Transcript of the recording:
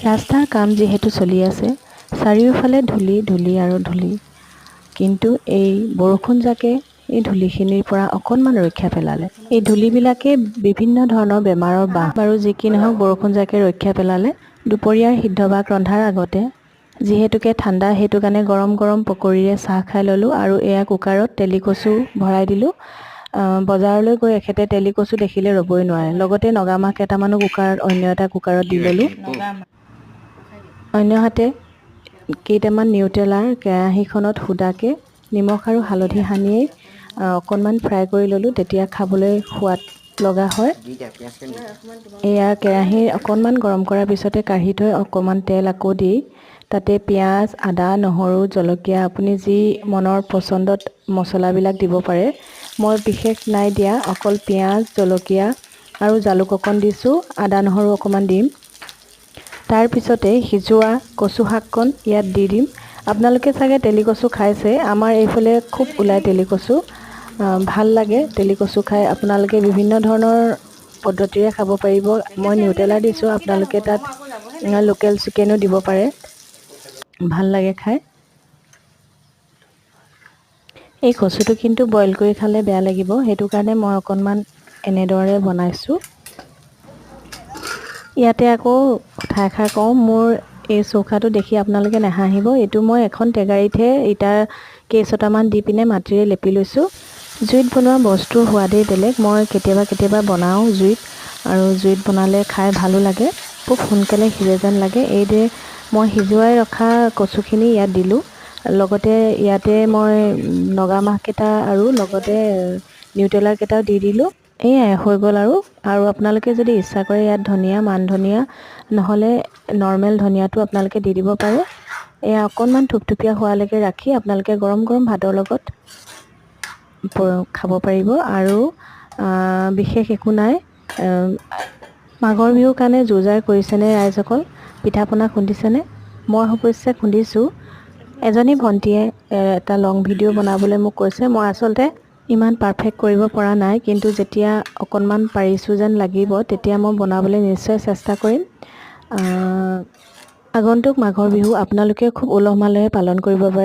ৰাস্তাৰ কাম যিহেতু চলি আছে, চাৰিওফালে ধূলি ধূলি আৰু ধূলি, কিন্তু এই বৰষুণজাকে এই ধূলিখিনিৰ পৰা অকণমান ৰক্ষা পেলালে। এই ধূলিবিলাকে বিভিন্ন ধৰণৰ বেমাৰৰ বাহ বাৰু যি কি নহওক বৰষুণজাকে ৰক্ষা পেলালে। দুপৰীয়াৰ সিদ্ধ ভাত ৰন্ধাৰ আগতে যিহেতুকে ঠাণ্ডা, সেইটো কাৰণে গৰম গৰম পকৰীৰে চাহ খাই ল'লোঁ আৰু এয়া কুকাৰত তেলিকচু ভৰাই দিলোঁ। বজাৰলৈ গৈ এখেতে তেলিকচু দেখিলে ৰ'বই নোৱাৰে, লগতে নগামাহ কেইটামানো অন্য এটা কুকাৰত দি ল'লোঁ। অন্য হাতে কেইটামান নিউটেলাৰ কেৰাহীখনত সুদাকৈ নিমখ আৰু হালধি সানিয়েই অকণমান ফ্ৰাই কৰি ল'লোঁ, তেতিয়া খাবলৈ সোৱাদ লগা হয়। এয়া কেৰাহী অকণমান গৰম কৰাৰ পিছতে কাঢ়ি থৈ অকণমান তেল আকৌ দি তাতে পিঁয়াজ, আদা, নহৰু, জলকীয়া আপুনি যি মনৰ পচন্দত মছলাবিলাক দিব পাৰে। মই বিশেষ নাই দিয়া, অকল পিঁয়াজ, জলকীয়া আৰু জালুক অকণ দিছোঁ, আদা নহৰু অকণমান দিম। তাৰপিছতে সিজোৱা কচু শাককণ ইয়াত দি দিম। আপোনালোকে চাগে তেলিকচু খাইছে, আমাৰ এইফালে খুব ওলায় তেলিকচু, ভাল লাগে তেলিকচু খাই। আপোনালোকে বিভিন্ন ধৰণৰ পদ্ধতিৰে খাব পাৰিব। মই নিউটেলা দিছোঁ, আপোনালোকে তাত লোকেল চিকেনো দিব পাৰে, ভাল লাগে খাই। এই কচুটো কিন্তু বইল কৰি খালে বেয়া লাগিব, সেইটো কাৰণে মই অকণমান এনেদৰে বনাইছোঁ। ইয়াতে আকৌ কথা এষাৰ কওঁ, মোৰ এই চৌকাটো দেখি আপোনালোকে নাহাঁহিব। এইটো মই এখন টেগাৰীতহে ইটা কেইছটামান দি পিনে মাটিৰে লেপি লৈছোঁ। জুইত বনোৱা বস্তুৰ সোৱাদেই বেলেগ। মই কেতিয়াবা বনাওঁ জুইত, আৰু জুইত বনালে খাই ভালো লাগে, খুব সোনকালে সিজে যেন লাগে। এইদৰে মই সিজুৱাই ৰখা কচুখিনি ইয়াত দিলোঁ, লগতে ইয়াতে মই নগামাহকেইটা আৰু লগতে নিউটেলাকেইটাও দি দিলোঁ। এয়াই হৈ গ'ল। আৰু আপোনালোকে যদি ইচ্ছা কৰে ইয়াত ধনিয়া, মান ধনিয়া নহ'লে নৰ্মেল ধনিয়াটো আপোনালোকে দি দিব পাৰে। এয়া অকণমান থুপথুপীয়া হোৱালৈকে ৰাখি আপোনালোকে গৰম গৰম ভাতৰ লগত খাব পাৰিব। আৰু বিশেষ একো নাই। মাঘৰ বিহুৰ কাৰণে যোৰ কৰিছেনে ৰাইজসকল? পিঠা পনা খুন্দিছেনে? মই অৱশ্যে খুন্দিছোঁ। এজনী ভণ্টীয়ে এটা লং ভিডিঅ' বনাবলৈ মোক কৈছে। মই আচলতে ইমান পাৰফেক্ট কৰিব পৰা নাই, কিন্তু যেতিয়া অকণমান পাৰিছোঁ যেন লাগিব তেতিয়া মই বনাবলৈ নিশ্চয় চেষ্টা কৰিম। আগন্তুক মাঘৰ বিহু আপোনালোকে খুব উলহ মালহে পালন কৰিব পাৰে।